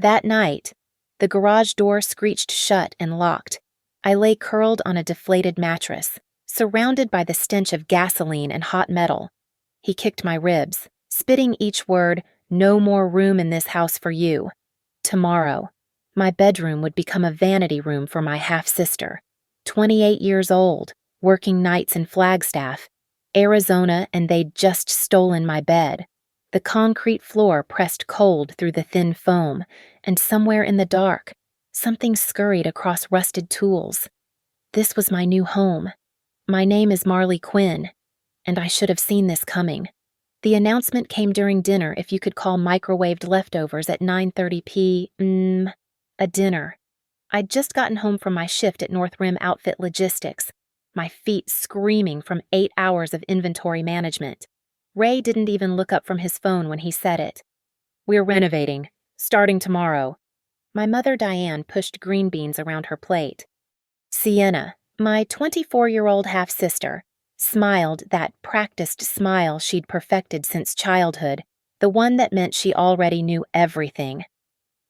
That night, the garage door screeched shut and locked. I lay curled on a deflated mattress, surrounded by the stench of gasoline and hot metal. He kicked my ribs, spitting each word, "No more room in this house for you." Tomorrow, my bedroom would become a vanity room for my half-sister, 28 years old, working nights in Flagstaff, Arizona, and they'd just stolen my bed. The concrete floor pressed cold through the thin foam, and somewhere in the dark, something scurried across rusted tools. This was my new home. My name is Marley Quinn, and I should have seen this coming. The announcement came during dinner if you could call microwaved leftovers at 9:30 p.m. a dinner. I'd just gotten home from my shift at North Rim Outfit Logistics, my feet screaming from 8 hours of inventory management. Ray didn't even look up from his phone when he said it. "We're renovating, starting tomorrow." My mother Diane pushed green beans around her plate. Sienna, my 24-year-old half-sister, smiled that practiced smile she'd perfected since childhood, the one that meant she already knew everything.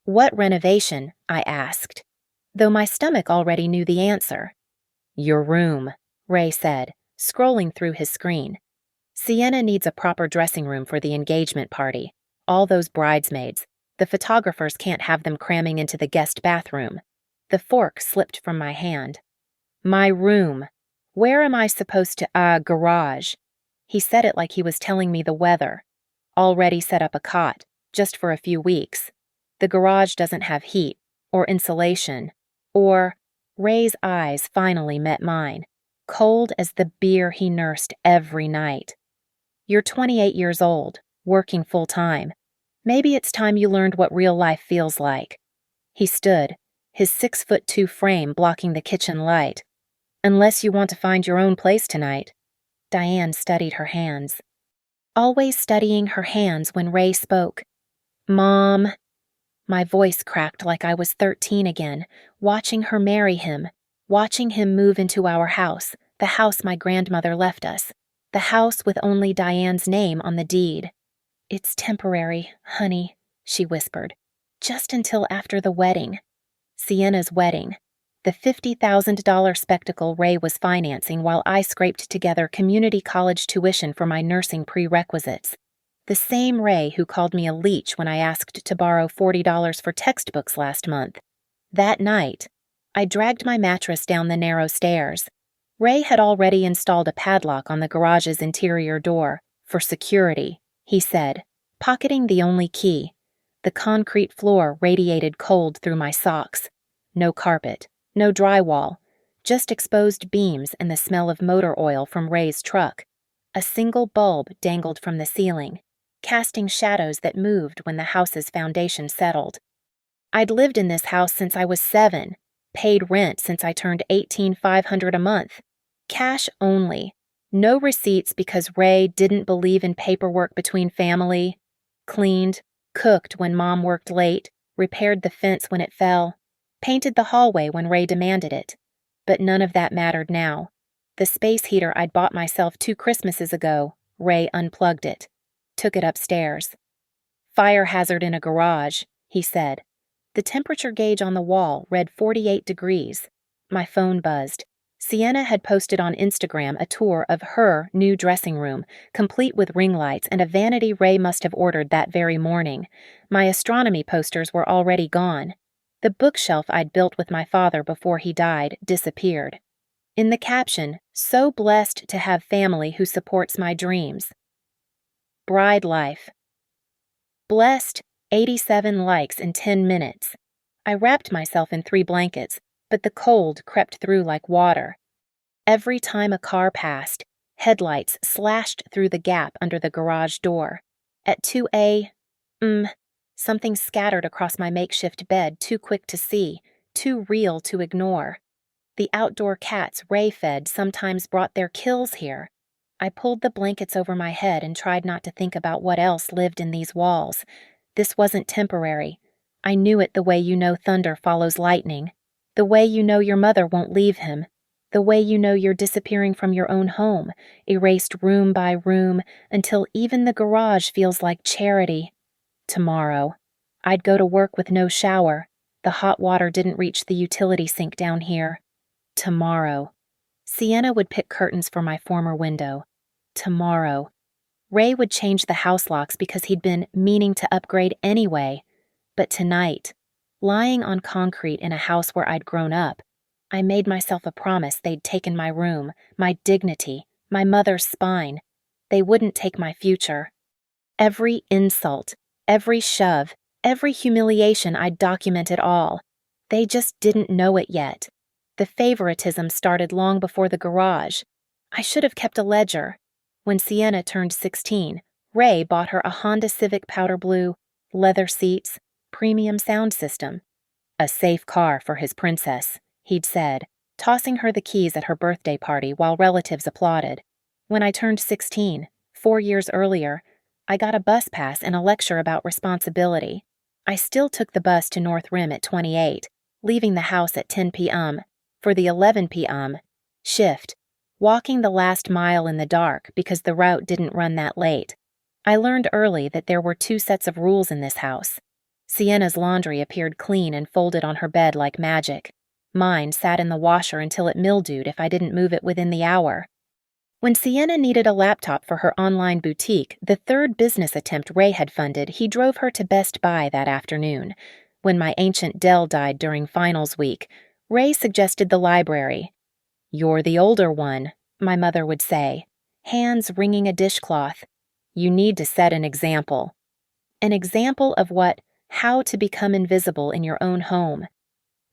"What renovation?" I asked, though my stomach already knew the answer. "Your room," Ray said, scrolling through his screen. "Sienna needs a proper dressing room for the engagement party. All those bridesmaids. The photographers can't have them cramming into the guest bathroom." The fork slipped from my hand. "My room. Where am I supposed to, garage?" He said it like he was telling me the weather. "Already set up a cot, just for a few weeks. The garage doesn't have heat, or insulation, or—" Ray's eyes finally met mine, cold as the beer he nursed every night. "You're 28 years old, working full-time. Maybe it's time you learned what real life feels like." He stood, his 6'2" frame blocking the kitchen light. "Unless you want to find your own place tonight." Diane studied her hands. Always studying her hands when Ray spoke. "Mom." My voice cracked like I was 13 again, watching her marry him, watching him move into our house, the house my grandmother left us, the house with only Diane's name on the deed. "It's temporary, honey," she whispered. "Just until after the wedding." Sienna's wedding. The $50,000 spectacle Ray was financing while I scraped together community college tuition for my nursing prerequisites. The same Ray who called me a leech when I asked to borrow $40 for textbooks last month. That night, I dragged my mattress down the narrow stairs. Ray had already installed a padlock on the garage's interior door, for security, he said, pocketing the only key. The concrete floor radiated cold through my socks. No carpet, no drywall, just exposed beams and the smell of motor oil from Ray's truck. A single bulb dangled from the ceiling, casting shadows that moved when the house's foundation settled. I'd lived in this house since I was 7, paid rent since I turned $18,500 a month. Cash only. No receipts because Ray didn't believe in paperwork between family. Cleaned, cooked when Mom worked late, repaired the fence when it fell, painted the hallway when Ray demanded it. But none of that mattered now. The space heater I'd bought myself 2 Christmases ago, Ray unplugged it, took it upstairs. "Fire hazard in a garage," he said. The temperature gauge on the wall read 48 degrees. My phone buzzed. Sienna had posted on Instagram a tour of her new dressing room, complete with ring lights and a vanity Ray must have ordered that very morning. My astronomy posters were already gone. The bookshelf I'd built with my father before he died disappeared. In the caption, "So blessed to have family who supports my dreams." Bride life. Blessed, 87 likes in 10 minutes. I wrapped myself in 3 blankets, but the cold crept through like water. Every time a car passed, headlights slashed through the gap under the garage door. At 2 a.m., something scattered across my makeshift bed, too quick to see, too real to ignore. The outdoor cats Ray fed sometimes brought their kills here. I pulled the blankets over my head and tried not to think about what else lived in these walls. This wasn't temporary. I knew it the way you know thunder follows lightning, the way you know your mother won't leave him, the way you know you're disappearing from your own home, erased room by room, until even the garage feels like charity. Tomorrow. I'd go to work with no shower. The hot water didn't reach the utility sink down here. Tomorrow. Sienna would pick curtains for my former window. Tomorrow. Ray would change the house locks because he'd been meaning to upgrade anyway. But tonight, lying on concrete in a house where I'd grown up, I made myself a promise they'd taken my room, my dignity, my mother's spine. They wouldn't take my future. Every insult, every shove, every humiliation I'd documented all. They just didn't know it yet. The favoritism started long before the garage. I should have kept a ledger. When Sienna turned 16, Ray bought her a Honda Civic powder blue, leather seats, premium sound system. A safe car for his princess, he'd said, tossing her the keys at her birthday party while relatives applauded. When I turned 16, 4 years earlier, I got a bus pass and a lecture about responsibility. I still took the bus to North Rim at 28, leaving the house at 10 p.m. for the 11 p.m. shift, walking the last mile in the dark because the route didn't run that late. I learned early that there were 2 sets of rules in this house. Sienna's laundry appeared clean and folded on her bed like magic. Mine sat in the washer until it mildewed if I didn't move it within the hour. When Sienna needed a laptop for her online boutique, the 3rd business attempt Ray had funded, he drove her to Best Buy that afternoon. When my ancient Dell died during finals week, Ray suggested the library. "You're the older one," my mother would say, hands wringing a dishcloth. "You need to set an example." An example of what? How to become invisible in your own home.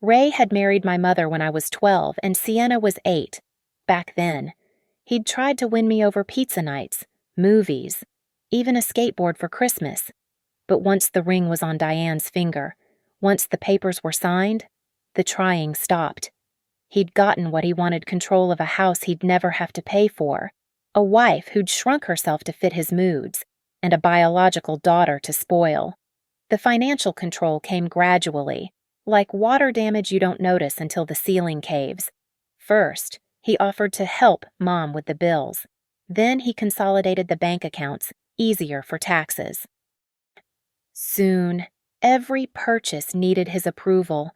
Ray had married my mother when I was 12 and Sienna was 8. Back then, he'd tried to win me over pizza nights, movies, even a skateboard for Christmas. But once the ring was on Diane's finger, once the papers were signed, the trying stopped. He'd gotten what he wanted: control of a house he'd never have to pay for, a wife who'd shrunk herself to fit his moods, and a biological daughter to spoil. The financial control came gradually, like water damage you don't notice until the ceiling caves. First, he offered to help Mom with the bills. Then he consolidated the bank accounts, easier for taxes. Soon, every purchase needed his approval.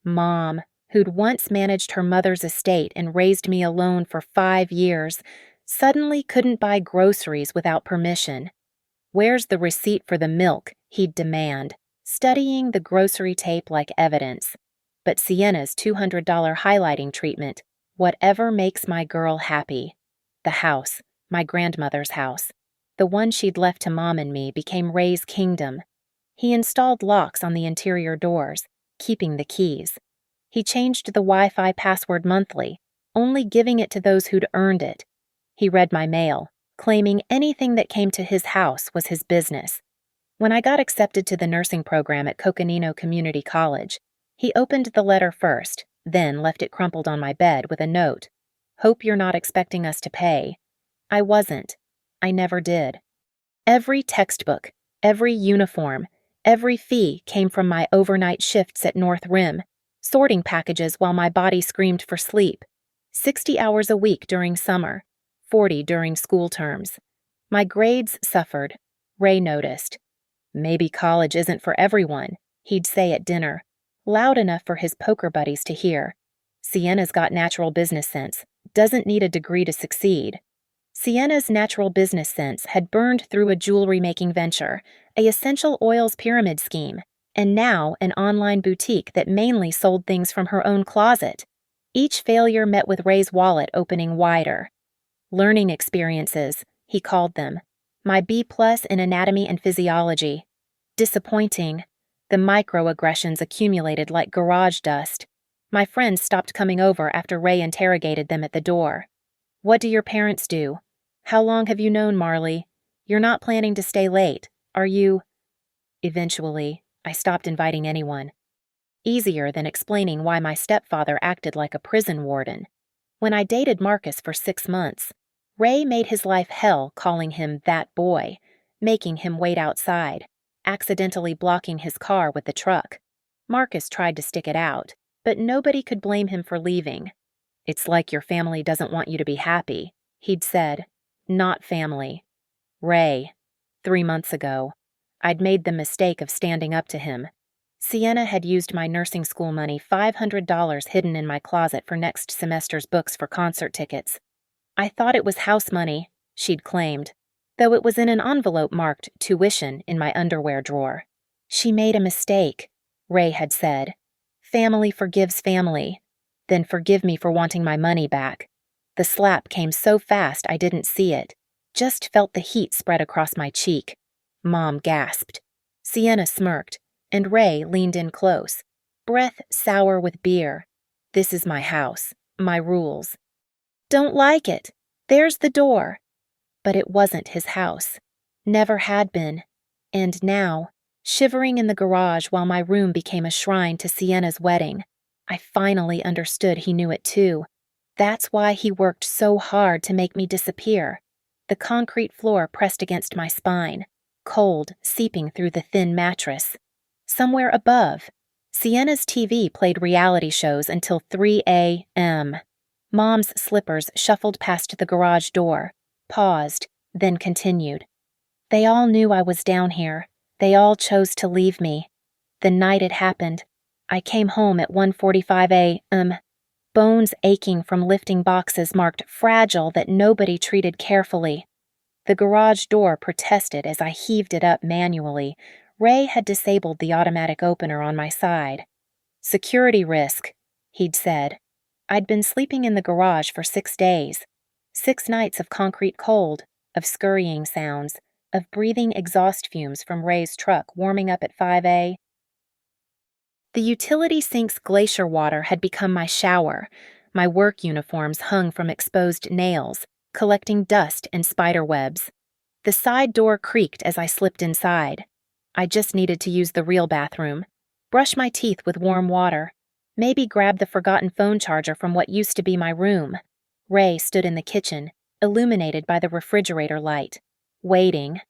Mom, who'd once managed her mother's estate and raised me alone for 5 years, suddenly couldn't buy groceries without permission. "Where's the receipt for the milk?" he'd demand, studying the grocery tape like evidence. But Sienna's $200 highlighting treatment, whatever makes my girl happy. The house, my grandmother's house, the one she'd left to Mom and me, became Ray's kingdom. He installed locks on the interior doors, keeping the keys. He changed the Wi-Fi password monthly, only giving it to those who'd earned it. He read my mail, claiming anything that came to his house was his business. When I got accepted to the nursing program at Coconino Community College, he opened the letter first, then left it crumpled on my bed with a note. "Hope you're not expecting us to pay." I wasn't. I never did. Every textbook, every uniform, every fee came from my overnight shifts at North Rim, sorting packages while my body screamed for sleep. 60 hours a week during summer, 40 during school terms. My grades suffered. Ray noticed. "Maybe college isn't for everyone," he'd say at dinner, loud enough for his poker buddies to hear. "Sienna's got natural business sense, doesn't need a degree to succeed." Sienna's natural business sense had burned through a jewelry-making venture, a essential oils pyramid scheme, and now an online boutique that mainly sold things from her own closet. Each failure met with Ray's wallet opening wider. Learning experiences, he called them. My B+ in anatomy and physiology. Disappointing. The microaggressions accumulated like garage dust. My friends stopped coming over after Ray interrogated them at the door. "What do your parents do? How long have you known Marley? You're not planning to stay late, are you?" Eventually, I stopped inviting anyone. Easier than explaining why my stepfather acted like a prison warden. When I dated Marcus for 6 months, Ray made his life hell calling him that boy, making him wait outside, accidentally blocking his car with the truck. Marcus tried to stick it out, but nobody could blame him for leaving. "It's like your family doesn't want you to be happy," he'd said. Not family. Ray. 3 months ago, I'd made the mistake of standing up to him, Sienna had used my nursing school money, $500 hidden in my closet for next semester's books for concert tickets. I thought it was house money, she'd claimed, though it was in an envelope marked tuition in my underwear drawer. She made a mistake, Ray had said. Family forgives family. Then forgive me for wanting my money back. The slap came so fast I didn't see it, just felt the heat spread across my cheek. Mom gasped. Sienna smirked, and Ray leaned in close, breath sour with beer. This is my house, my rules. Don't like it. There's the door. But it wasn't his house. Never had been. And now, shivering in the garage while my room became a shrine to Sienna's wedding, I finally understood he knew it too. That's why he worked so hard to make me disappear. The concrete floor pressed against my spine, cold seeping through the thin mattress. Somewhere above, Sienna's TV played reality shows until 3 a.m. Mom's slippers shuffled past the garage door, paused, then continued. They all knew I was down here. They all chose to leave me. The night it happened, I came home at 1:45 a.m., bones aching from lifting boxes marked fragile that nobody treated carefully. The garage door protested as I heaved it up manually. Ray had disabled the automatic opener on my side. Security risk, he'd said. I'd been sleeping in the garage for 6 days. 6 nights of concrete cold, of scurrying sounds, of breathing exhaust fumes from Ray's truck warming up at 5 a.m. The utility sink's glacier water had become my shower. My work uniforms hung from exposed nails, collecting dust and spider webs. The side door creaked as I slipped inside. I just needed to use the real bathroom, brush my teeth with warm water, maybe grab the forgotten phone charger from what used to be my room. Ray stood in the kitchen, illuminated by the refrigerator light, waiting.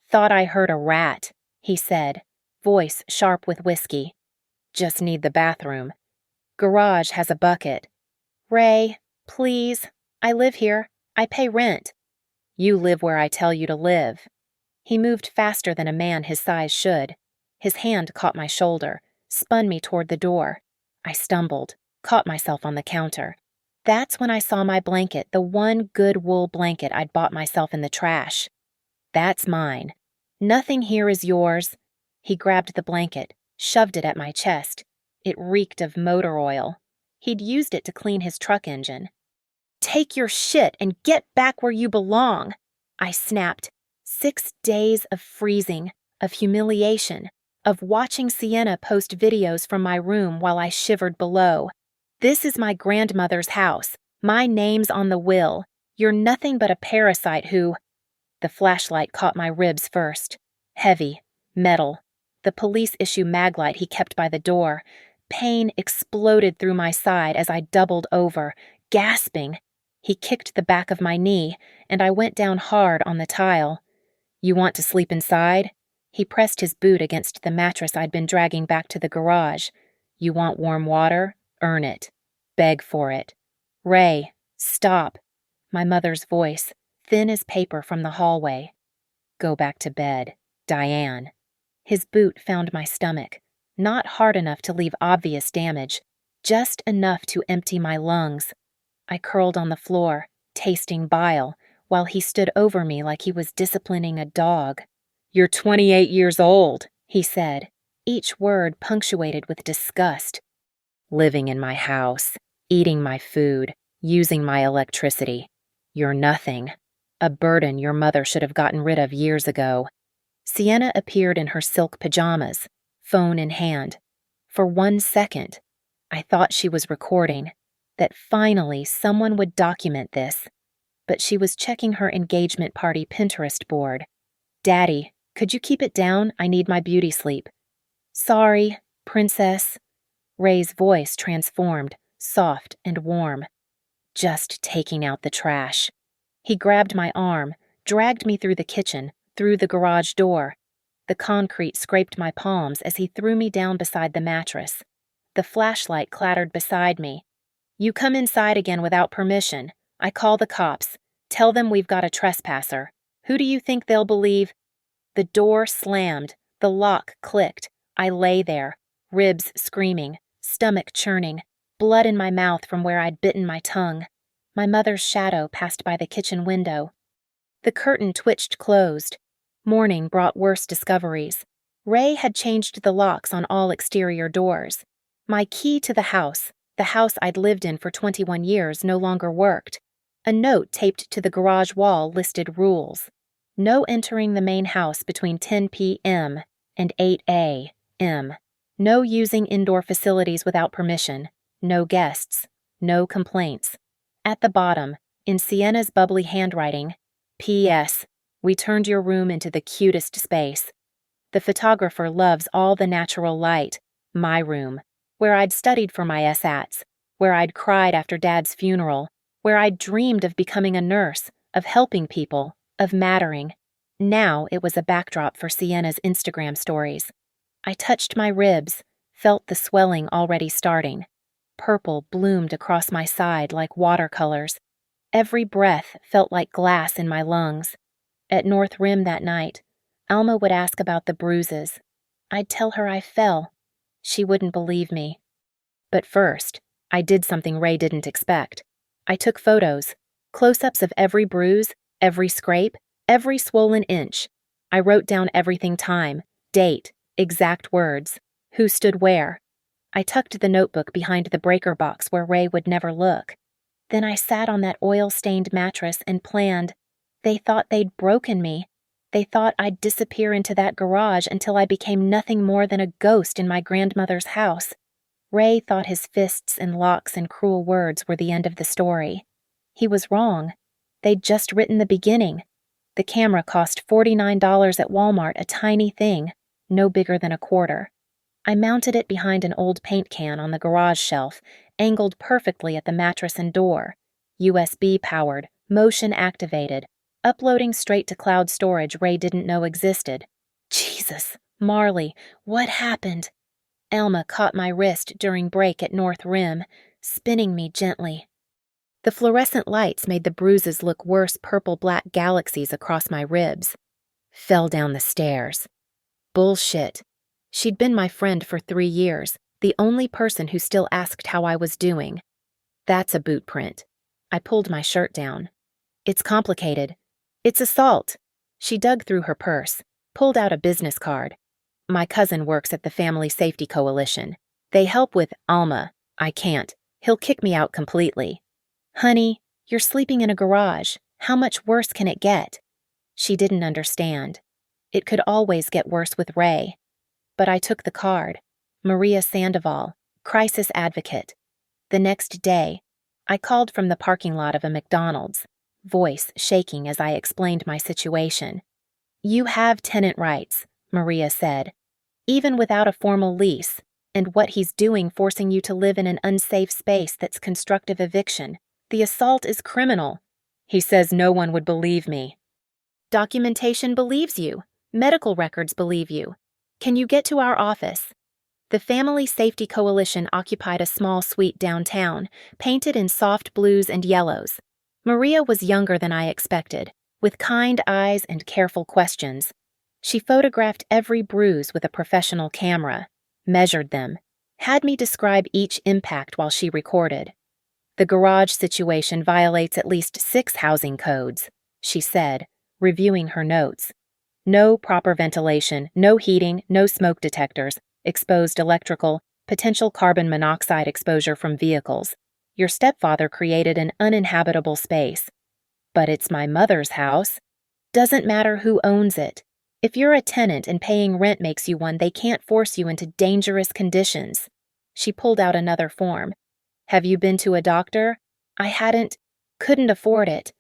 Thought I heard a rat, he said, voice sharp with whiskey. Just need the bathroom. Garage has a bucket. Ray, please. I live here. I pay rent. You live where I tell you to live. He moved faster than a man his size should. His hand caught my shoulder, spun me toward the door. I stumbled, caught myself on the counter. That's when I saw my blanket, the one good wool blanket I'd bought myself in the trash. That's mine. Nothing here is yours. He grabbed the blanket, shoved it at my chest. It reeked of motor oil. He'd used it to clean his truck engine. Take your shit and get back where you belong, I snapped. 6 days of freezing, of humiliation, of watching Sienna post videos from my room while I shivered below. This is my grandmother's house. My name's on the will. You're nothing but a parasite who... The flashlight caught my ribs first. Heavy, metal. The police issue maglite he kept by the door. Pain exploded through my side as I doubled over, gasping. He kicked the back of my knee, and I went down hard on the tile. You want to sleep inside? He pressed his boot against the mattress I'd been dragging back to the garage. You want warm water? Earn it. Beg for it. Ray, stop. My mother's voice, thin as paper from the hallway. Go back to bed. Diane. His boot found my stomach, not hard enough to leave obvious damage, just enough to empty my lungs. I curled on the floor, tasting bile, while he stood over me like he was disciplining a dog. You're 28 years old, he said, each word punctuated with disgust. Living in my house, eating my food, using my electricity. You're nothing. A burden your mother should have gotten rid of years ago. Sienna appeared in her silk pajamas, phone in hand. For 1 second, I thought she was recording, that finally someone would document this. But she was checking her engagement party Pinterest board. Daddy, could you keep it down? I need my beauty sleep. Sorry, princess. Ray's voice transformed, soft and warm. Just taking out the trash. He grabbed my arm, dragged me through the kitchen, through the garage door. The concrete scraped my palms as he threw me down beside the mattress. The flashlight clattered beside me. You come inside again without permission. I call the cops. Tell them we've got a trespasser. Who do you think they'll believe? The door slammed. The lock clicked. I lay there, ribs screaming, stomach churning, blood in my mouth from where I'd bitten my tongue. My mother's shadow passed by the kitchen window. The curtain twitched closed. Morning brought worse discoveries. Ray had changed the locks on all exterior doors. My key to the house I'd lived in for 21 years, no longer worked. A note taped to the garage wall listed rules. No entering the main house between 10 p.m. and 8 a.m. No using indoor facilities without permission. No guests. No complaints. At the bottom, in Sienna's bubbly handwriting, P.S. We turned your room into the cutest space. The photographer loves all the natural light. My room, where I'd studied for my SATs, where I'd cried after Dad's funeral, where I'd dreamed of becoming a nurse, of helping people, of mattering. Now it was a backdrop for Sienna's Instagram stories. I touched my ribs, felt the swelling already starting. Purple bloomed across my side like watercolors. Every breath felt like glass in my lungs. At North Rim that night, Alma would ask about the bruises. I'd tell her I fell. She wouldn't believe me. But first, I did something Ray didn't expect. I took photos, close-ups of every bruise, every scrape, every swollen inch. I wrote down everything: time, date, exact words, who stood where. I tucked the notebook behind the breaker box where Ray would never look. Then I sat on that oil-stained mattress and planned. They thought they'd broken me. They thought I'd disappear into that garage until I became nothing more than a ghost in my grandmother's house. Ray thought his fists and locks and cruel words were the end of the story. He was wrong. They'd just written the beginning. The camera cost $49 at Walmart, a tiny thing, no bigger than a quarter. I mounted it behind an old paint can on the garage shelf, angled perfectly at the mattress and door. USB-powered, motion-activated, uploading straight to cloud storage Ray didn't know existed. Jesus, Marley, what happened? Alma caught my wrist during break at North Rim, spinning me gently. The fluorescent lights made the bruises look worse purple-black galaxies across my ribs. Fell down the stairs. Bullshit. She'd been my friend for 3 years, the only person who still asked how I was doing. That's a boot print. I pulled my shirt down. It's complicated. It's assault. She dug through her purse, pulled out a business card. My cousin works at the Family Safety Coalition. They help with Alma. I can't. He'll kick me out completely. Honey, you're sleeping in a garage. How much worse can it get? She didn't understand. It could always get worse with Ray. But I took the card. Maria Sandoval, crisis advocate. The next day, I called from the parking lot of a McDonald's, voice shaking as I explained my situation. You have tenant rights, Maria said, even without a formal lease, and what he's doing forcing you to live in an unsafe space that's constructive eviction. The assault is criminal. He says no one would believe me. Documentation believes you. Medical records believe you. Can you get to our office? The Family Safety Coalition occupied a small suite downtown, painted in soft blues and yellows. Maria was younger than I expected, with kind eyes and careful questions. She photographed every bruise with a professional camera, measured them, had me describe each impact while she recorded. The garage situation violates at least 6 housing codes, she said, reviewing her notes. No proper ventilation, no heating, no smoke detectors, exposed electrical, potential carbon monoxide exposure from vehicles. Your stepfather created an uninhabitable space. But it's my mother's house. Doesn't matter who owns it. If you're a tenant and paying rent makes you one, they can't force you into dangerous conditions. She pulled out another form. Have you been to a doctor? I couldn't afford it.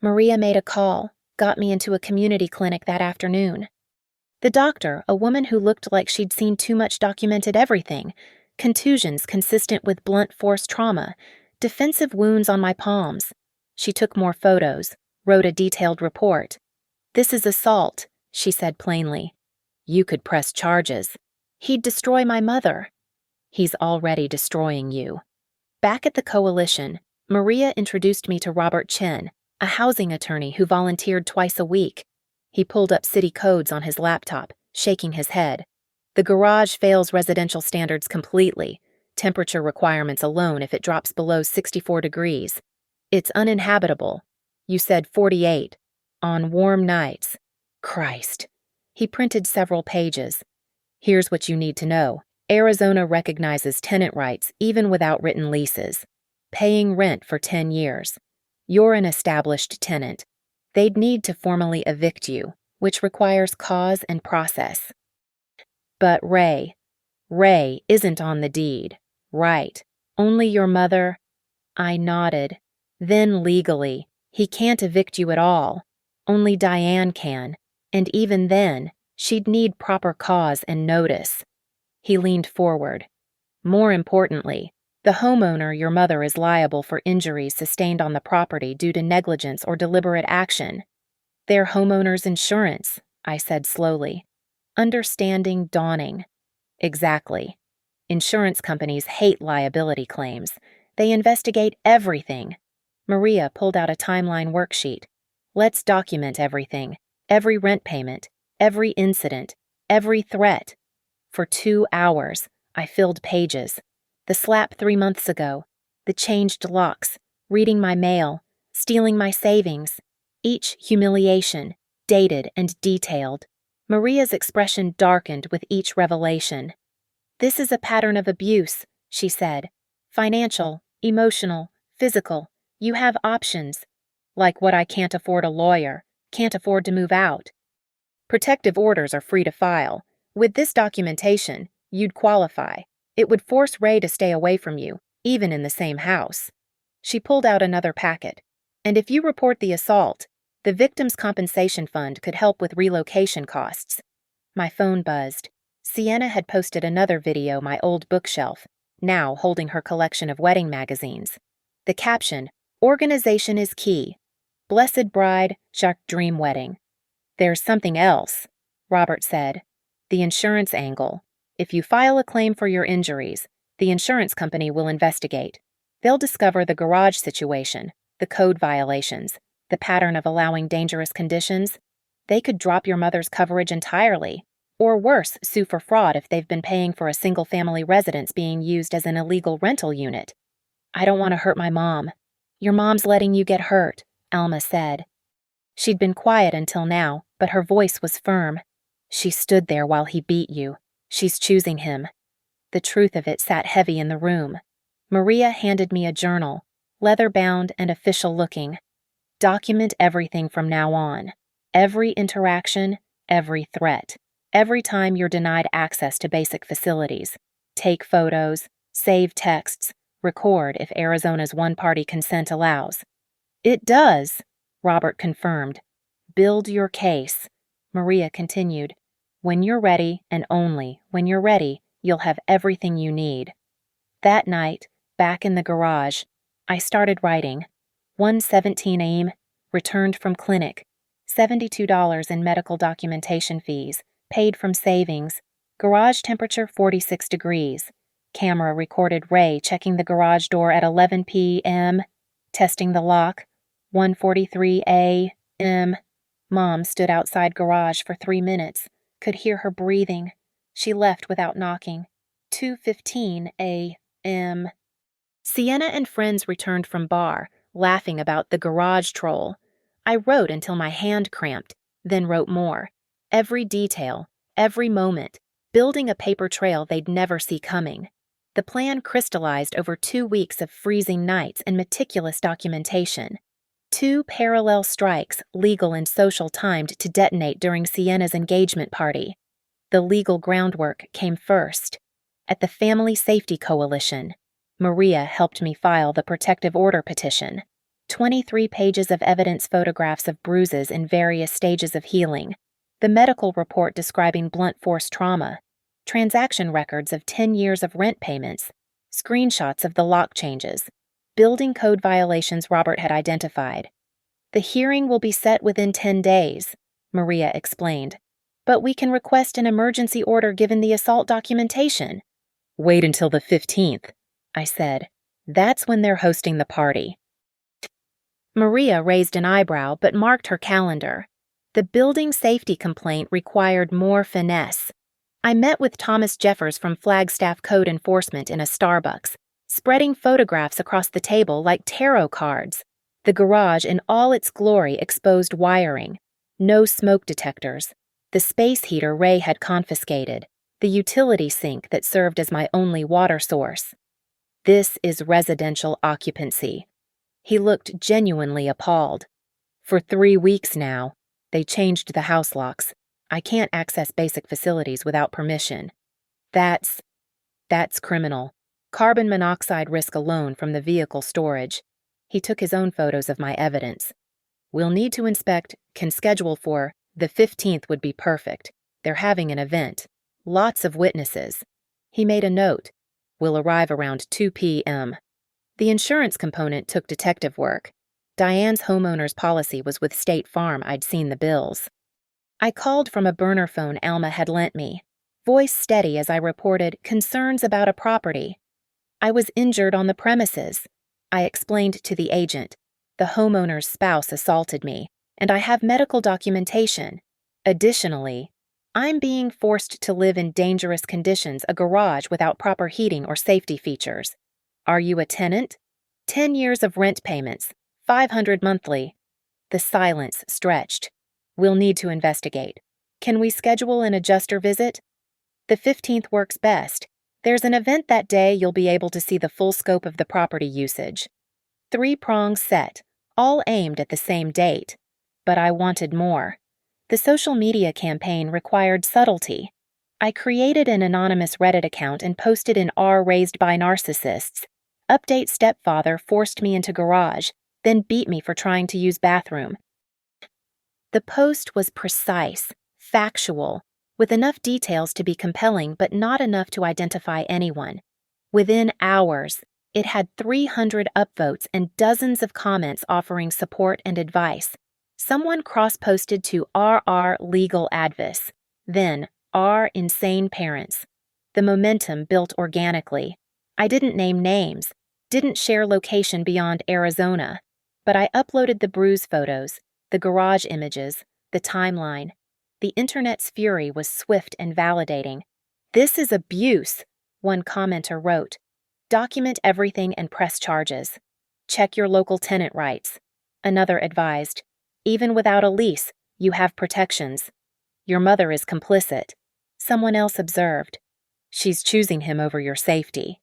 Maria made a call, got me into a community clinic that afternoon. The doctor, a woman who looked like she'd seen too much, documented everything. Contusions consistent with blunt force trauma, defensive wounds on my palms. She took more photos, wrote a detailed report. This is assault, she said plainly. You could press charges. He'd destroy my mother. He's already destroying you. Back at the coalition, Maria introduced me to Robert Chen, a housing attorney who volunteered twice a week. He pulled up city codes on his laptop, shaking his head. The garage fails residential standards completely, temperature requirements alone if it drops below 64 degrees. It's uninhabitable. You said 48. On warm nights. Christ. He printed several pages. Here's what you need to know. Arizona recognizes tenant rights even without written leases. Paying rent for 10 years. You're an established tenant. They'd need to formally evict you, which requires cause and process. But Ray isn't on the deed. Right. Only your mother. I nodded. Then legally, he can't evict you at all. Only Diane can, and even then, she'd need proper cause and notice. He leaned forward. More importantly, the homeowner, your mother, is liable for injuries sustained on the property due to negligence or deliberate action. Their homeowner's insurance, I said slowly. Understanding dawning. Exactly. Insurance companies hate liability claims. They investigate everything. Maria pulled out a timeline worksheet. Let's document everything. Every rent payment. Every incident. Every threat. For 2 hours, I filled pages. The slap 3 months ago. The changed locks. Reading my mail. Stealing my savings. Each humiliation. Dated and detailed. Maria's expression darkened with each revelation. This is a pattern of abuse, she said. Financial, emotional, physical. You have options. Like what I can't afford a lawyer, can't afford to move out. Protective orders are free to file. With this documentation, you'd qualify. It would force Ray to stay away from you, even in the same house. She pulled out another packet. And if you report the assault, the Victims' Compensation Fund could help with relocation costs. My phone buzzed. Sienna had posted another video, my old bookshelf, now holding her collection of wedding magazines. The caption, "Organization is key. Blessed bride, Jacques dream wedding." There's something else, Robert said. The insurance angle. If you file a claim for your injuries, the insurance company will investigate. They'll discover the garage situation, the code violations, the pattern of allowing dangerous conditions. They could drop your mother's coverage entirely. Or worse, sue for fraud if they've been paying for a single-family residence being used as an illegal rental unit. I don't want to hurt my mom. Your mom's letting you get hurt, Alma said. She'd been quiet until now, but her voice was firm. She stood there while he beat you. She's choosing him. The truth of it sat heavy in the room. Maria handed me a journal, leather-bound and official-looking. Document everything from now on. Every interaction, every threat. Every time you're denied access to basic facilities. Take photos, save texts, record if Arizona's one-party consent allows. It does, Robert confirmed. Build your case, Maria continued. When you're ready, and only when you're ready, you'll have everything you need. That night, back in the garage, I started writing. 1:17 a.m., returned from clinic. $72 in medical documentation fees, paid from savings. Garage temperature 46 degrees. Camera recorded Ray checking the garage door at 11 p.m., testing the lock. 1:43 a.m. Mom stood outside garage for 3 minutes. Could hear her breathing. She left without knocking. 2:15 a.m. Sienna and friends returned from bar, laughing about the garage troll. I wrote until my hand cramped, then wrote more. Every detail, every moment, building a paper trail they'd never see coming. The plan crystallized over 2 weeks of freezing nights and meticulous documentation. 2 parallel strikes, legal and social, timed to detonate during Sienna's engagement party. The legal groundwork came first. At the Family Safety Coalition, Maria helped me file the protective order petition. 23 pages of evidence, photographs of bruises in various stages of healing. The medical report describing blunt force trauma. Transaction records of 10 years of rent payments. Screenshots of the lock changes. Building code violations Robert had identified. The hearing will be set within 10 days, Maria explained. But we can request an emergency order given the assault documentation. Wait until the 15th, I said. That's when they're hosting the party. Maria raised an eyebrow but marked her calendar. The building safety complaint required more finesse. I met with Thomas Jeffers from Flagstaff Code Enforcement in a Starbucks, spreading photographs across the table like tarot cards. The garage in all its glory exposed wiring. No smoke detectors. The space heater Ray had confiscated. The utility sink that served as my only water source. This is residential occupancy. He looked genuinely appalled. For 3 weeks now, they changed the house locks. I can't access basic facilities without permission. That's criminal. Carbon monoxide risk alone from the vehicle storage. He took his own photos of my evidence. We'll need to inspect, can schedule for, the 15th would be perfect. They're having an event. Lots of witnesses. He made a note. We'll arrive around 2 p.m. The insurance component took detective work. Diane's homeowner's policy was with State Farm. I'd seen the bills. I called from a burner phone Alma had lent me, voice steady as I reported concerns about a property. I was injured on the premises. I explained to the agent. The homeowner's spouse assaulted me, and I have medical documentation. Additionally, I'm being forced to live in dangerous conditions, a garage without proper heating or safety features. Are you a tenant? 10 years of rent payments, $500 monthly. The silence stretched. We'll need to investigate. Can we schedule an adjuster visit? The 15th works best. There's an event that day you'll be able to see the full scope of the property usage. 3 prongs set, all aimed at the same date. But I wanted more. The social media campaign required subtlety. I created an anonymous Reddit account and posted in R raised by narcissists. Update Stepfather forced me into garage, then beat me for trying to use bathroom. The post was precise, factual, with enough details to be compelling but not enough to identify anyone. Within hours, it had 300 upvotes and dozens of comments offering support and advice. Someone cross-posted to RR Legal Advice, then R Insane Parents. The momentum built organically. I didn't name names, didn't share location beyond Arizona, but I uploaded the bruise photos, the garage images, the timeline. The internet's fury was swift and validating. This is abuse, one commenter wrote. Document everything and press charges. Check your local tenant rights. Another advised. Even without a lease, you have protections. Your mother is complicit. Someone else observed. She's choosing him over your safety.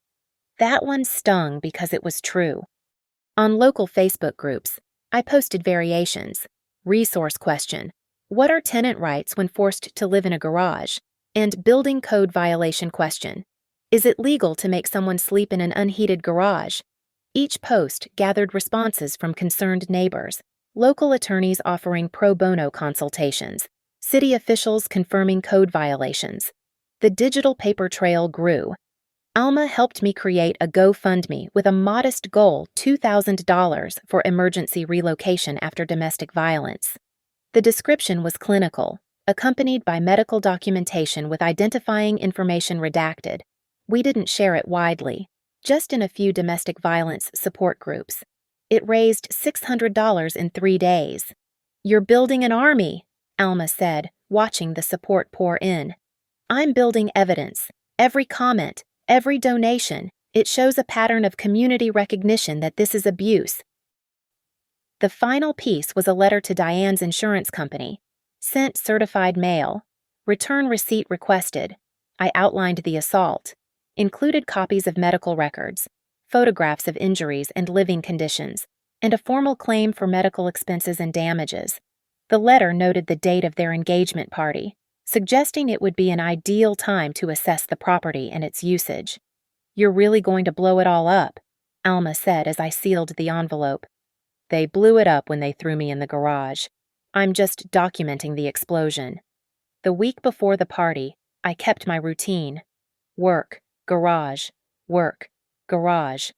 That one stung because it was true. On local Facebook groups, I posted variations. Resource question. What are tenant rights when forced to live in a garage? And building code violation question. Is it legal to make someone sleep in an unheated garage? Each post gathered responses from concerned neighbors, local attorneys offering pro bono consultations, city officials confirming code violations. The digital paper trail grew. Alma helped me create a GoFundMe with a modest goal, $2,000 for emergency relocation after domestic violence. The description was clinical, accompanied by medical documentation with identifying information redacted. We didn't share it widely, just in a few domestic violence support groups. It raised $600 in 3 days. You're building an army, Alma said, watching the support pour in. I'm building evidence. Every comment, every donation, it shows a pattern of community recognition that this is abuse. The final piece was a letter to Diane's insurance company. Sent certified mail. Return receipt requested. I outlined the assault. Included copies of medical records, photographs of injuries and living conditions, and a formal claim for medical expenses and damages. The letter noted the date of their engagement party, suggesting it would be an ideal time to assess the property and its usage. You're really going to blow it all up, Alma said as I sealed the envelope. They blew it up when they threw me in the garage. I'm just documenting the explosion. The week before the party, I kept my routine. Work, garage, work, garage.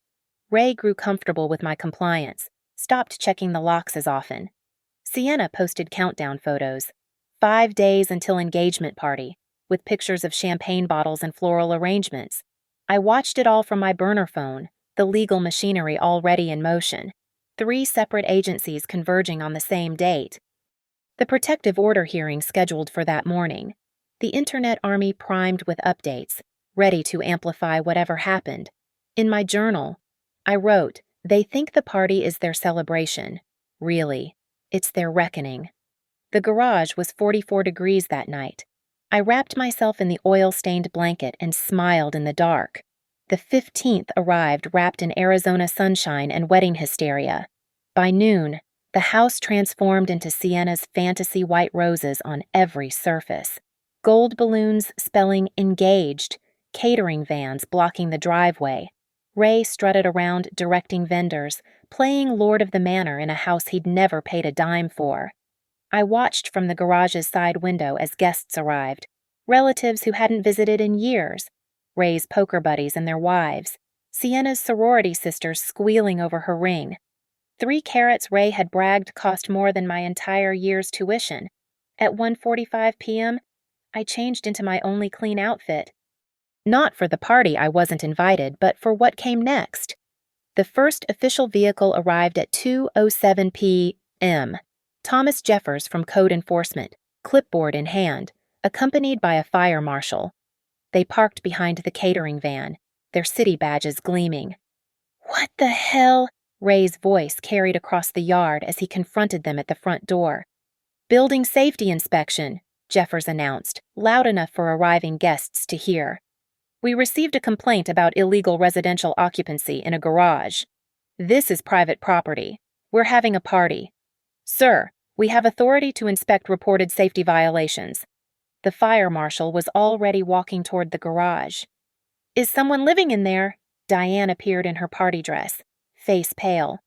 Ray grew comfortable with my compliance, stopped checking the locks as often. Sienna posted countdown photos. 5 days until engagement party, with pictures of champagne bottles and floral arrangements. I watched it all from my burner phone, the legal machinery already in motion. 3 separate agencies converging on the same date. The protective order hearing scheduled for that morning. The internet army primed with updates, ready to amplify whatever happened. In my journal, I wrote, "They think the party is their celebration. Really, it's their reckoning." The garage was 44 degrees that night. I wrapped myself in the oil-stained blanket and smiled in the dark. The 15th arrived wrapped in Arizona sunshine and wedding hysteria. By noon, the house transformed into Sienna's fantasy white roses on every surface. Gold balloons spelling engaged, catering vans blocking the driveway. Ray strutted around directing vendors, playing Lord of the Manor in a house he'd never paid a dime for. I watched from the garage's side window as guests arrived, relatives who hadn't visited in years, Ray's poker buddies and their wives, Sienna's sorority sisters squealing over her ring. 3 carats Ray had bragged cost more than my entire year's tuition. At 1:45 p.m., I changed into my only clean outfit. Not for the party I wasn't invited, but for what came next. The first official vehicle arrived at 2:07 p.m. Thomas Jeffers from Code Enforcement, clipboard in hand, accompanied by a fire marshal. They parked behind the catering van, their city badges gleaming. "What the hell?" Ray's voice carried across the yard as he confronted them at the front door. "Building safety inspection," Jeffers announced, loud enough for arriving guests to hear. "We received a complaint about illegal residential occupancy in a garage. This is private property. We're having a party. Sir, we have authority to inspect reported safety violations." The fire marshal was already walking toward the garage. "Is someone living in there?" Diane appeared in her party dress, face pale.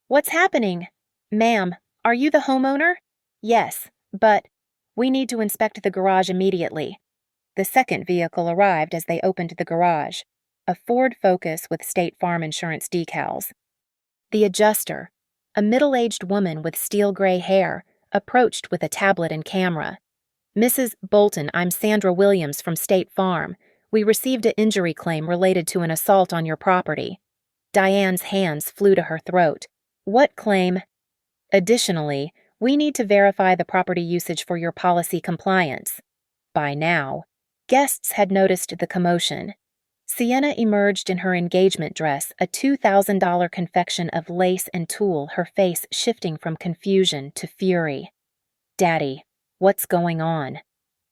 "What's happening?" "Ma'am, are you the homeowner?" "Yes, but we need to inspect the garage immediately." The second vehicle arrived as they opened the garage, a Ford Focus with State Farm Insurance decals. The adjuster, a middle-aged woman with steel-gray hair, approached with a tablet and camera. "Mrs. Bolton, I'm Sandra Williams from State Farm. We received an injury claim related to an assault on your property." Diane's hands flew to her throat. "What claim?" "Additionally, we need to verify the property usage for your policy compliance." By now, guests had noticed the commotion. Sienna emerged in her engagement dress, a $2,000 confection of lace and tulle, her face shifting from confusion to fury. "Daddy, what's going on?"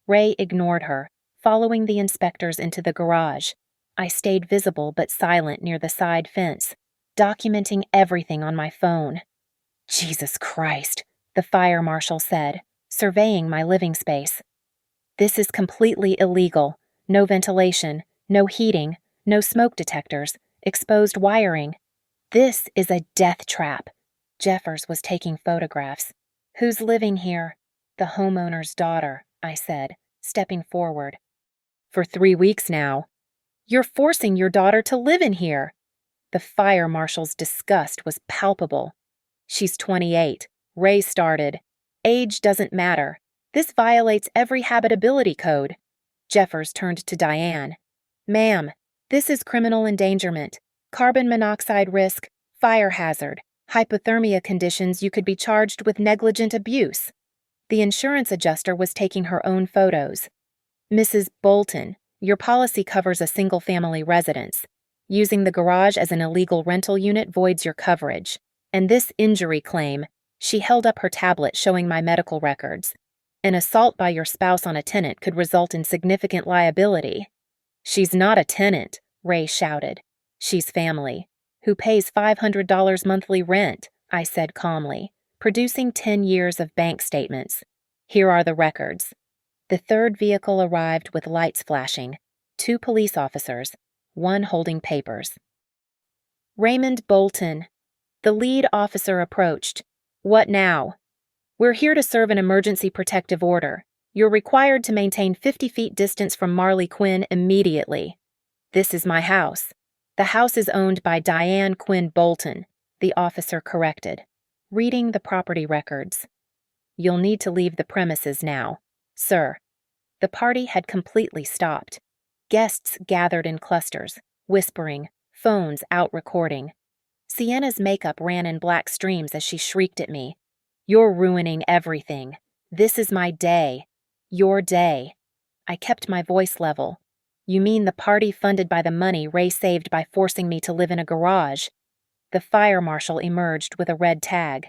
Ray ignored her, following the inspectors into the garage. I stayed visible but silent near the side fence, documenting everything on my phone. "Jesus Christ," the fire marshal said, surveying my living space. "This is completely illegal. No ventilation, no heating, no smoke detectors, exposed wiring. This is a death trap." Jeffers was taking photographs. "Who's living here?" "The homeowner's daughter," I said, stepping forward. "For 3 weeks now." "You're forcing your daughter to live in here." The fire marshal's disgust was palpable. "She's 28. Ray started. Age doesn't matter. This violates every habitability code." Jeffers turned to Diane. "Ma'am, this is criminal endangerment, carbon monoxide risk, fire hazard, hypothermia conditions. You could be charged with negligent abuse." The insurance adjuster was taking her own photos. "Mrs. Bolton, your policy covers a single-family residence. Using the garage as an illegal rental unit voids your coverage. And this injury claim," she held up her tablet showing my medical records. "An assault by your spouse on a tenant could result in significant liability." "She's not a tenant," Ray shouted. "She's family. Who pays $500 monthly rent," I said calmly, producing 10 years of bank statements. "Here are the records." The third vehicle arrived with lights flashing, 2 police officers, one holding papers. "Raymond Bolton." The lead officer approached. "What now?" "We're here to serve an emergency protective order. You're required to maintain 50 feet distance from Marley Quinn immediately." "This is my house." "The house is owned by Diane Quinn Bolton," the officer corrected, reading the property records. "You'll need to leave the premises now, sir." The party had completely stopped. Guests gathered in clusters, whispering, phones out recording. Sienna's makeup ran in black streams as she shrieked at me. "You're ruining everything. This is my day. Your day." I kept my voice level. You mean the party funded by the money Ray saved by forcing me to live in a garage? The fire marshal emerged with a red tag.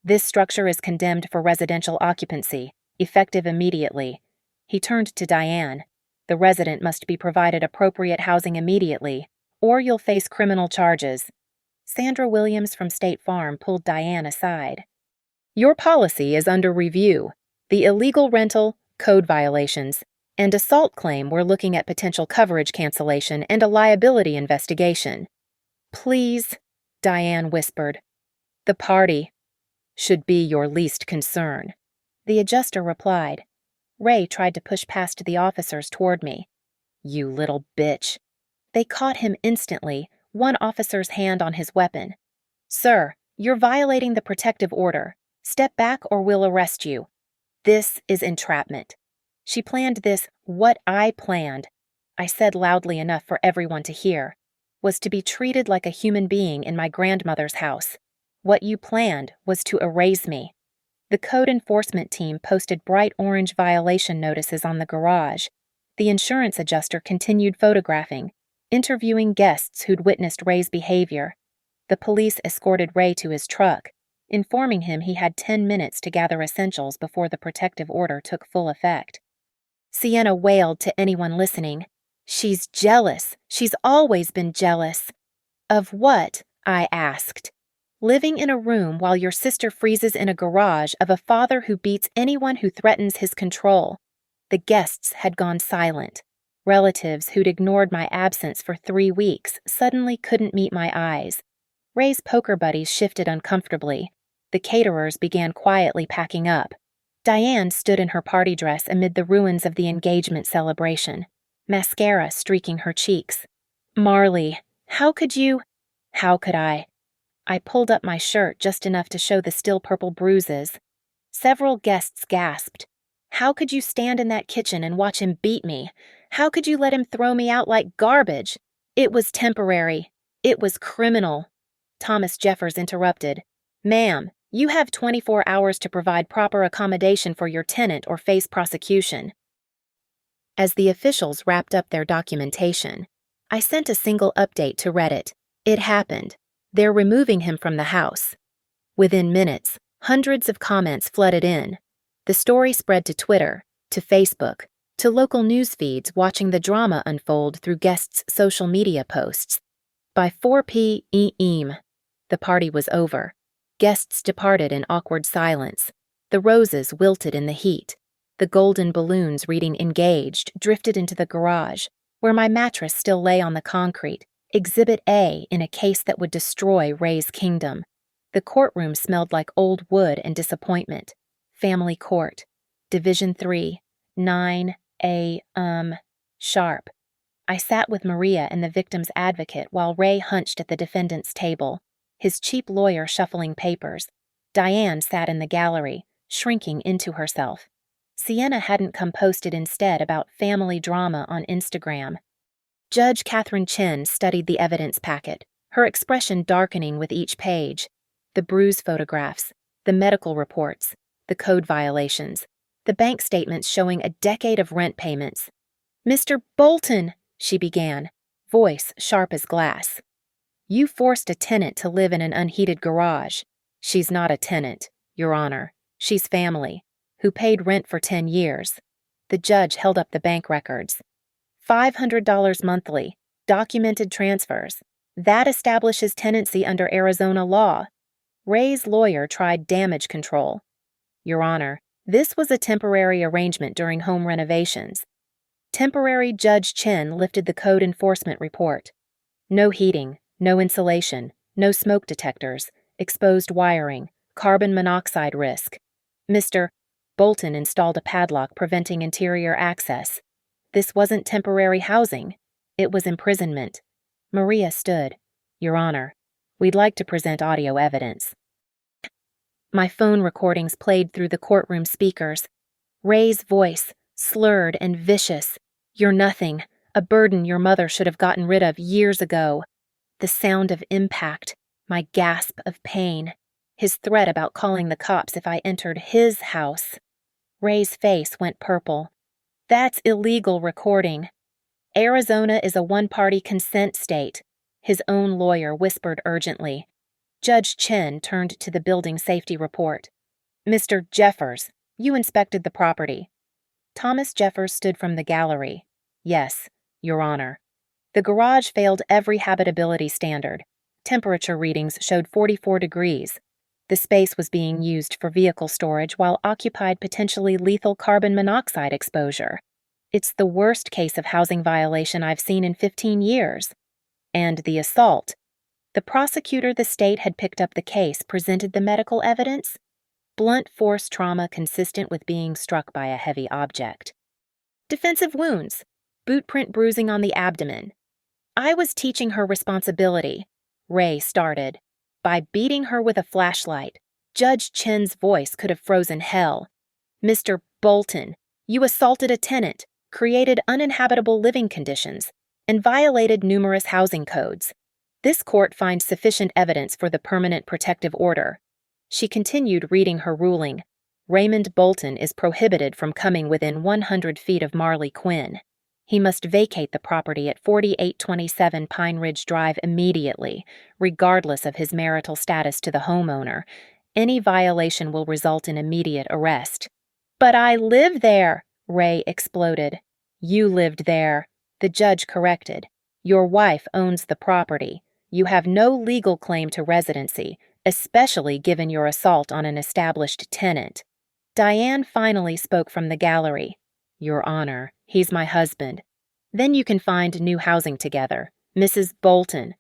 This structure is condemned for residential occupancy, effective immediately. He turned to Diane. The resident must be provided appropriate housing immediately, or you'll face criminal charges. Sandra Williams from State Farm pulled Diane aside. Your policy is under review. The illegal rental, code violations, and assault claim we're looking at potential coverage cancellation and a liability investigation. Please, Diane whispered. The party should be your least concern. The adjuster replied. Ray tried to push past the officers toward me. You little bitch. They caught him instantly, one officer's hand on his weapon. Sir, you're violating the protective order. Step back or we'll arrest you. This is entrapment. She planned this, what I planned, I said loudly enough for everyone to hear, was to be treated like a human being in my grandmother's house. What you planned was to erase me. The code enforcement team posted bright orange violation notices on the garage. The insurance adjuster continued photographing, interviewing guests who'd witnessed Ray's behavior. The police escorted Ray to his truck, informing him he had 10 minutes to gather essentials before the protective order took full effect. Sienna wailed to anyone listening. She's jealous. She's always been jealous. Of what? I asked. Living in a room while your sister freezes in a garage of a father who beats anyone who threatens his control. The guests had gone silent. Relatives who'd ignored my absence for 3 weeks suddenly couldn't meet my eyes. Ray's poker buddies shifted uncomfortably. The caterers began quietly packing up. Diane stood in her party dress amid the ruins of the engagement celebration, mascara streaking her cheeks. Marley, how could you? How could I? I pulled up my shirt just enough to show the still purple bruises. Several guests gasped. How could you stand in that kitchen and watch him beat me? How could you let him throw me out like garbage? It was temporary. It was criminal. Thomas Jeffers interrupted. Ma'am, you have 24 hours to provide proper accommodation for your tenant or face prosecution. As the officials wrapped up their documentation, I sent a single update to Reddit. It happened. They're removing him from the house. Within minutes, hundreds of comments flooded in. The story spread to Twitter, to Facebook, to local news feeds watching the drama unfold through guests' social media posts. By 4 p.m., the party was over. Guests departed in awkward silence. The roses wilted in the heat. The golden balloons reading engaged drifted into the garage, where my mattress still lay on the concrete, Exhibit A in a case that would destroy Ray's kingdom. The courtroom smelled like old wood and disappointment. Family Court. Division 3, 9 a.m. sharp. I sat with Maria and the victim's advocate while Ray hunched at the defendant's table, his cheap lawyer shuffling papers. Diane sat in the gallery, shrinking into herself. Sienna hadn't come posted instead about family drama on Instagram. Judge Catherine Chen studied the evidence packet, her expression darkening with each page. The bruise photographs, the medical reports, the code violations, the bank statements showing a decade of rent payments. Mr. Bolton, she began, voice sharp as glass. You forced a tenant to live in an unheated garage. She's not a tenant, Your Honor. She's family, who paid rent for 10 years. The judge held up the bank records. $500 monthly, documented transfers. That establishes tenancy under Arizona law. Ray's lawyer tried damage control. Your Honor, this was a temporary arrangement during home renovations. Temporary Judge Chen lifted the code enforcement report. No heating, no insulation, no smoke detectors, exposed wiring, carbon monoxide risk. Mr. Bolton installed a padlock preventing interior access. This wasn't temporary housing. It was imprisonment. Maria stood. Your Honor, we'd like to present audio evidence. My phone recordings played through the courtroom speakers. Ray's voice, slurred and vicious. You're nothing, a burden your mother should have gotten rid of years ago. The sound of impact, my gasp of pain, his threat about calling the cops if I entered his house. Ray's face went purple. That's illegal recording. Arizona is a one-party consent state, his own lawyer whispered urgently. Judge Chen turned to the building safety report. Mr. Jeffers, you inspected the property. Thomas Jeffers stood from the gallery. Yes, Your Honor. The garage failed every habitability standard. Temperature readings showed 44 degrees. The space was being used for vehicle storage while occupied potentially lethal carbon monoxide exposure. It's the worst case of housing violation I've seen in 15 years. And the assault. The prosecutor the state had picked up the case presented the medical evidence. Blunt force trauma consistent with being struck by a heavy object. Defensive wounds. Boot print bruising on the abdomen. I was teaching her responsibility. Ray started. By beating her with a flashlight. Judge Chen's voice could have frozen hell. Mr. Bolton, you assaulted a tenant, created uninhabitable living conditions, and violated numerous housing codes. This court finds sufficient evidence for the permanent protective order. She continued reading her ruling. Raymond Bolton is prohibited from coming within 100 feet of Marley Quinn. He must vacate the property at 4827 Pine Ridge Drive immediately, regardless of his marital status to the homeowner. Any violation will result in immediate arrest. But I live there, Ray exploded. You lived there, the judge corrected. Your wife owns the property. You have no legal claim to residency, especially given your assault on an established tenant. Diane finally spoke from the gallery. Your Honor, he's my husband. Then you can find new housing together, Mrs. Bolton.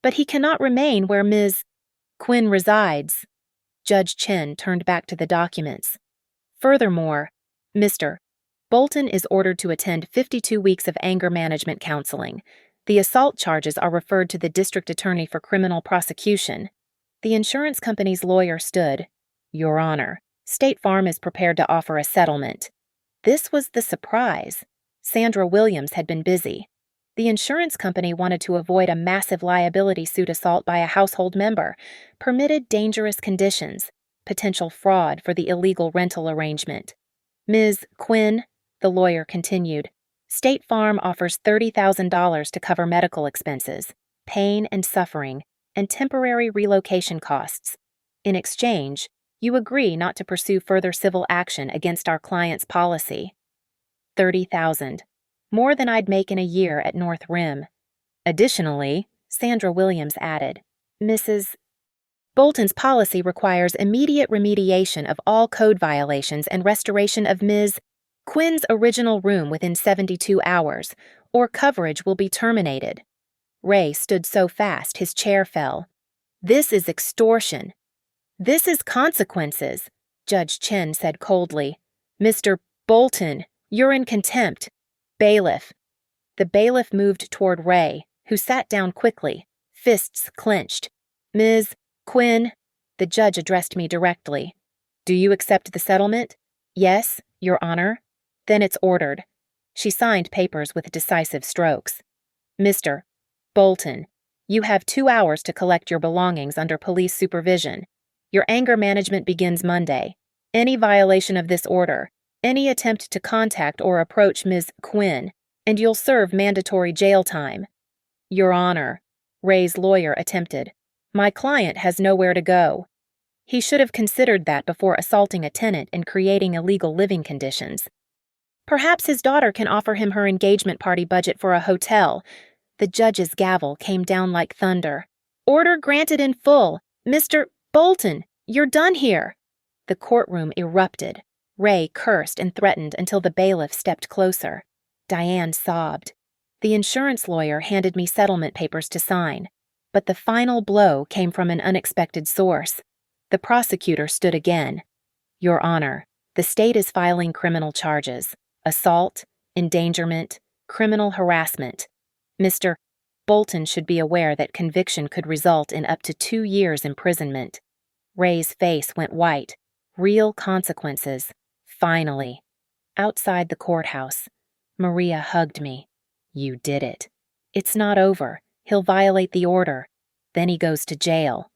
But he cannot remain where Ms. Quinn resides. Judge Chen turned back to the documents. Furthermore, Mr. Bolton is ordered to attend 52 weeks of anger management counseling. The assault charges are referred to the district attorney for criminal prosecution. The insurance company's lawyer stood. Your Honor, State Farm is prepared to offer a settlement. This was the surprise. Sandra Williams had been busy. The insurance company wanted to avoid a massive liability suit assault by a household member, permitted dangerous conditions, potential fraud for the illegal rental arrangement. Ms. Quinn, the lawyer continued, State Farm offers $30,000 to cover medical expenses, pain and suffering, and temporary relocation costs. In exchange, you agree not to pursue further civil action against our client's policy. $30,000, more than I'd make in a year at North Rim. Additionally, Sandra Williams added, Mrs. Bolton's policy requires immediate remediation of all code violations and restoration of Ms. Quinn's original room within 72 hours, or coverage will be terminated. Ray stood so fast his chair fell. This is extortion. This is consequences, Judge Chen said coldly. Mr. Bolton, you're in contempt. Bailiff. The bailiff moved toward Ray, who sat down quickly, fists clenched. Ms. Quinn, the judge addressed me directly. Do you accept the settlement? Yes, Your Honor. Then it's ordered. She signed papers with decisive strokes. Mr. Bolton, you have 2 hours to collect your belongings under police supervision. Your anger management begins Monday. Any violation of this order, any attempt to contact or approach Ms. Quinn, and you'll serve mandatory jail time. Your Honor, Ray's lawyer attempted. My client has nowhere to go. He should have considered that before assaulting a tenant and creating illegal living conditions. Perhaps his daughter can offer him her engagement party budget for a hotel. The judge's gavel came down like thunder. Order granted in full. Mr. Bolton, you're done here. The courtroom erupted. Ray cursed and threatened until the bailiff stepped closer. Diane sobbed. The insurance lawyer handed me settlement papers to sign, but the final blow came from an unexpected source. The prosecutor stood again. Your Honor, the state is filing criminal charges: assault, endangerment, criminal harassment. Mr. Bolton should be aware that conviction could result in up to 2 years' imprisonment. Ray's face went white. Real consequences. Finally. Outside the courthouse, Maria hugged me. You did it. It's not over. He'll violate the order. Then he goes to jail.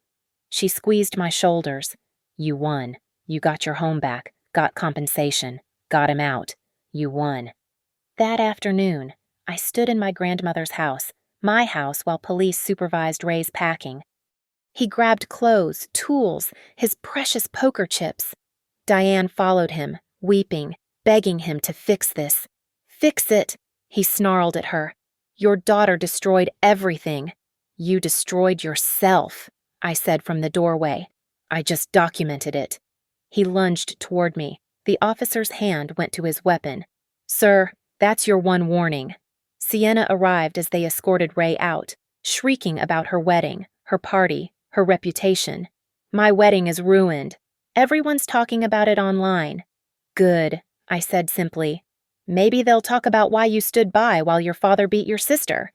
She squeezed my shoulders. You won. You got your home back, got compensation, got him out. You won. That afternoon, I stood in my grandmother's house, my house, while police supervised Ray's packing. He grabbed clothes, tools, his precious poker chips. Diane followed him, weeping, begging him to fix this. Fix it, he snarled at her. Your daughter destroyed everything. You destroyed yourself, I said from the doorway. I just documented it. He lunged toward me. The officer's hand went to his weapon. Sir, that's your one warning. Sienna arrived as they escorted Ray out, shrieking about her wedding, her party, her reputation. My wedding is ruined. Everyone's talking about it online. Good, I said simply. Maybe they'll talk about why you stood by while your father beat your sister.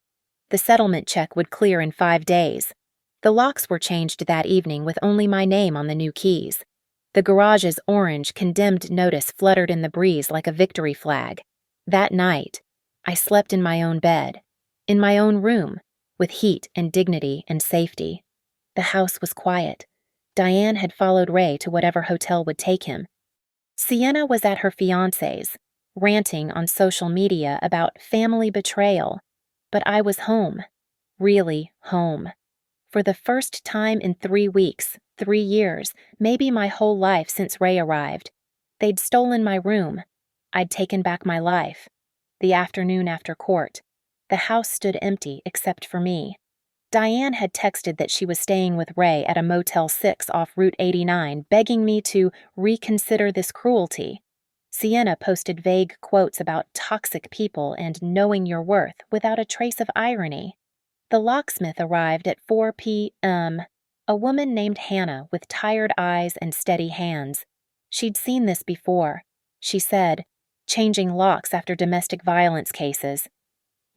The settlement check would clear in 5 days. The locks were changed that evening with only my name on the new keys. The garage's orange, condemned notice fluttered in the breeze like a victory flag. That night, I slept in my own bed, in my own room, with heat and dignity and safety. The house was quiet. Diane had followed Ray to whatever hotel would take him. Sienna was at her fiancé's, ranting on social media about family betrayal. But I was home. Really home. For the first time in 3 weeks, 3 years, maybe my whole life since Ray arrived. They'd stolen my room. I'd taken back my life. The afternoon after court, the house stood empty except for me. Diane had texted that she was staying with Ray at a Motel 6 off Route 89, begging me to reconsider this cruelty. Sienna posted vague quotes about toxic people and knowing your worth without a trace of irony. The locksmith arrived at 4 p.m., a woman named Hannah with tired eyes and steady hands. She'd seen this before. She said, changing locks after domestic violence cases.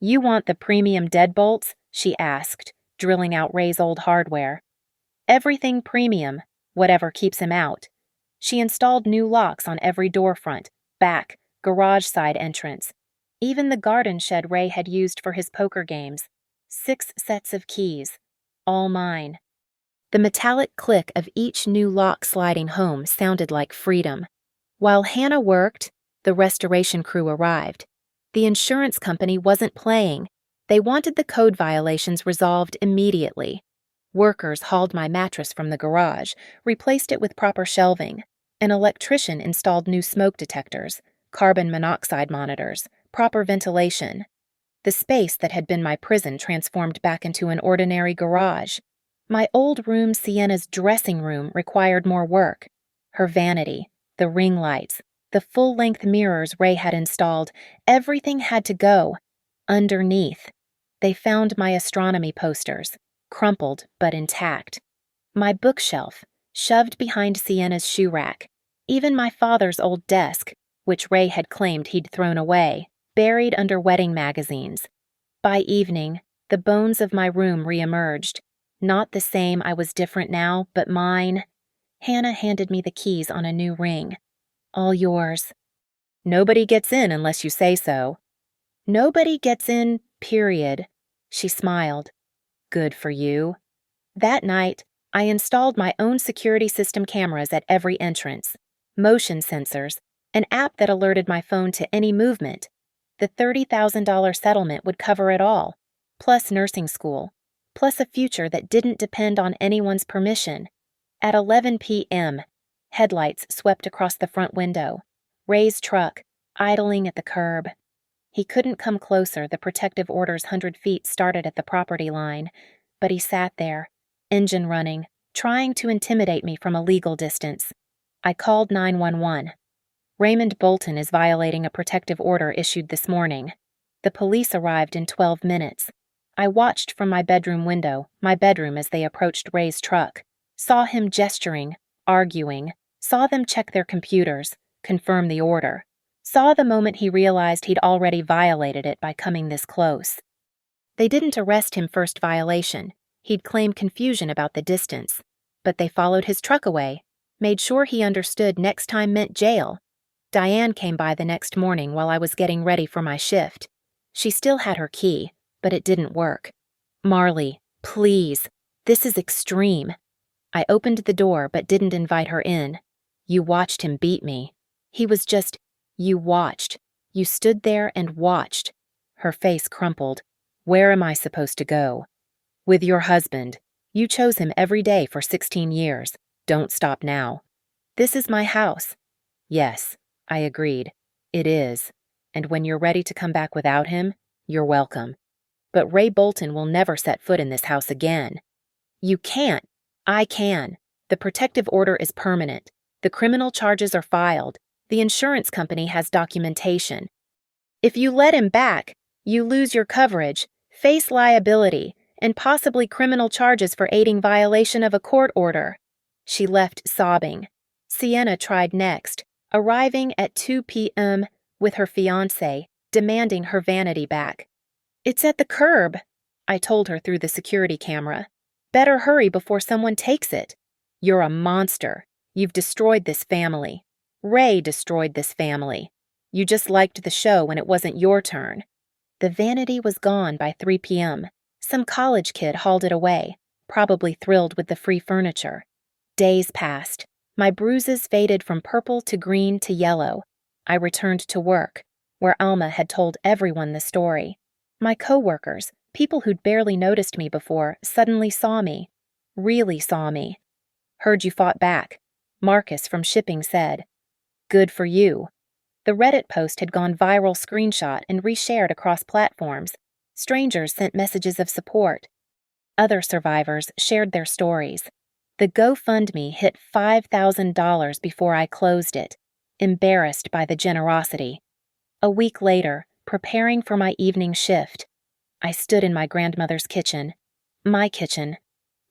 You want the premium deadbolts? She asked, drilling out Ray's old hardware. Everything premium, whatever keeps him out. She installed new locks on every door front, back, garage side entrance. Even the garden shed Ray had used for his poker games. 6 sets of keys, all mine. The metallic click of each new lock sliding home sounded like freedom. While Hannah worked, the restoration crew arrived. The insurance company wasn't playing. They wanted the code violations resolved immediately. Workers hauled my mattress from the garage, replaced it with proper shelving. An electrician installed new smoke detectors, carbon monoxide monitors, proper ventilation. The space that had been my prison transformed back into an ordinary garage. My old room, Sienna's dressing room, required more work. Her vanity, the ring lights, the full-length mirrors Ray had installed, everything had to go. Underneath, they found my astronomy posters, crumpled but intact. My bookshelf, shoved behind Sienna's shoe rack. Even my father's old desk, which Ray had claimed he'd thrown away, buried under wedding magazines. By evening, the bones of my room reemerged. Not the same, I was different now, but mine. Hannah handed me the keys on a new ring. All yours. Nobody gets in unless you say so. Nobody gets in, period. She smiled. Good for you. That night, I installed my own security system cameras at every entrance, motion sensors, an app that alerted my phone to any movement. The $30,000 settlement would cover it all, plus nursing school, plus a future that didn't depend on anyone's permission. At 11 p.m., headlights swept across the front window. Ray's truck, idling at the curb. He couldn't come closer. The protective order's 100 feet started at the property line, but he sat there, engine running, trying to intimidate me from a legal distance. I called 911. Raymond Bolton is violating a protective order issued this morning. The police arrived in 12 minutes. I watched from my bedroom window, my bedroom, as they approached Ray's truck, saw him gesturing, arguing, saw them check their computers, confirm the order, saw the moment he realized he'd already violated it by coming this close. They didn't arrest him first violation. He'd claimed confusion about the distance, but they followed his truck away, made sure he understood next time meant jail. Diane came by the next morning while I was getting ready for my shift. She still had her key, but it didn't work. Marley, please, this is extreme. I opened the door but didn't invite her in. You watched him beat me. He was just, you watched. You stood there and watched. Her face crumpled. Where am I supposed to go? With your husband. You chose him every day for 16 years. Don't stop now. This is my house. Yes, I agreed. It is. And when you're ready to come back without him, you're welcome. But Ray Bolton will never set foot in this house again. You can't. I can. The protective order is permanent. The criminal charges are filed. The insurance company has documentation. If you let him back, you lose your coverage, face liability, and possibly criminal charges for aiding violation of a court order. She left sobbing. Sienna tried next, arriving at 2 p.m. with her fiancé, demanding her vanity back. It's at the curb, I told her through the security camera. Better hurry before someone takes it. You're a monster. You've destroyed this family. Ray destroyed this family. You just liked the show when it wasn't your turn. The vanity was gone by 3 p.m. Some college kid hauled it away, probably thrilled with the free furniture. Days passed. My bruises faded from purple to green to yellow. I returned to work, where Alma had told everyone the story. My coworkers, people who'd barely noticed me before, suddenly saw me. Really saw me. Heard you fought back. Marcus from shipping said. Good for you. The Reddit post had gone viral screenshot and reshared across platforms. Strangers sent messages of support. Other survivors shared their stories. The GoFundMe hit $5,000 before I closed it, embarrassed by the generosity. A week later, preparing for my evening shift, I stood in my grandmother's kitchen. My kitchen.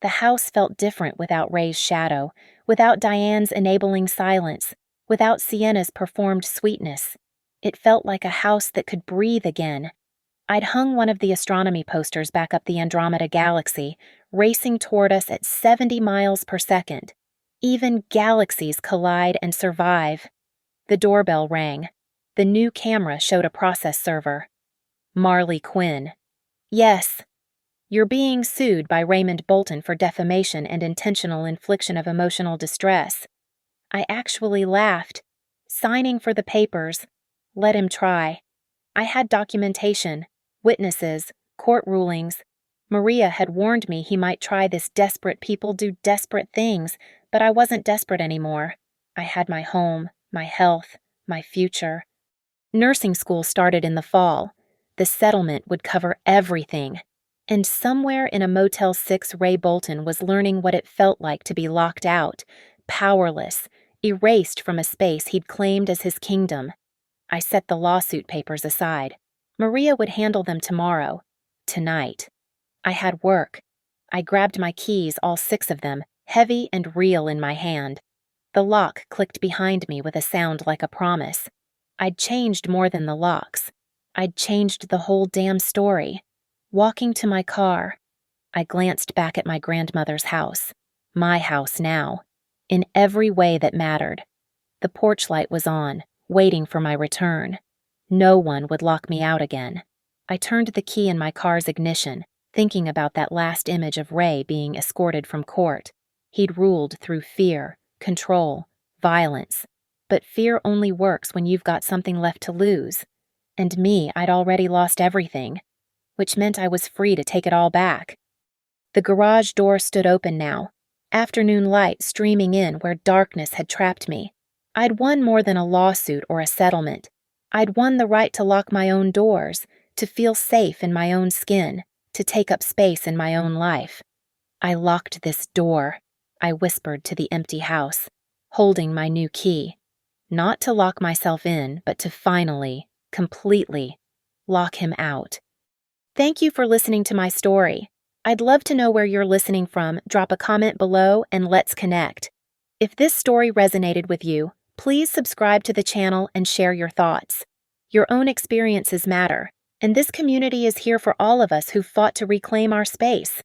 The house felt different without Ray's shadow, without Diane's enabling silence, without Sienna's performed sweetness. It felt like a house that could breathe again. I'd hung one of the astronomy posters back up the Andromeda Galaxy, racing toward us at 70 miles per second. Even galaxies collide and survive. The doorbell rang. The new camera showed a process server. Marley Quinn. Yes. You're being sued by Raymond Bolton for defamation and intentional infliction of emotional distress. I actually laughed. Signing for the papers. Let him try. I had documentation, witnesses, court rulings. Maria had warned me he might try this. Desperate people do desperate things, but I wasn't desperate anymore. I had my home, my health, my future. Nursing school started in the fall. The settlement would cover everything. And somewhere in a Motel 6, Ray Bolton was learning what it felt like to be locked out, powerless, erased from a space he'd claimed as his kingdom. I set the lawsuit papers aside. Maria would handle them tomorrow. Tonight. I had work. I grabbed my keys, all 6 of them, heavy and real in my hand. The lock clicked behind me with a sound like a promise. I'd changed more than the locks. I'd changed the whole damn story. Walking to my car, I glanced back at my grandmother's house. My house now. In every way that mattered. The porch light was on, waiting for my return. No one would lock me out again. I turned the key in my car's ignition, thinking about that last image of Ray being escorted from court. He'd ruled through fear, control, violence. But fear only works when you've got something left to lose. And me, I'd already lost everything, which meant I was free to take it all back. The garage door stood open now, afternoon light streaming in where darkness had trapped me. I'd won more than a lawsuit or a settlement. I'd won the right to lock my own doors, to feel safe in my own skin, to take up space in my own life. I locked this door, I whispered to the empty house, holding my new key. Not to lock myself in, but to finally, completely, lock him out. Thank you for listening to my story. I'd love to know where you're listening from. Drop a comment below and let's connect. If this story resonated with you, please subscribe to the channel and share your thoughts. Your own experiences matter, and this community is here for all of us who fought to reclaim our space.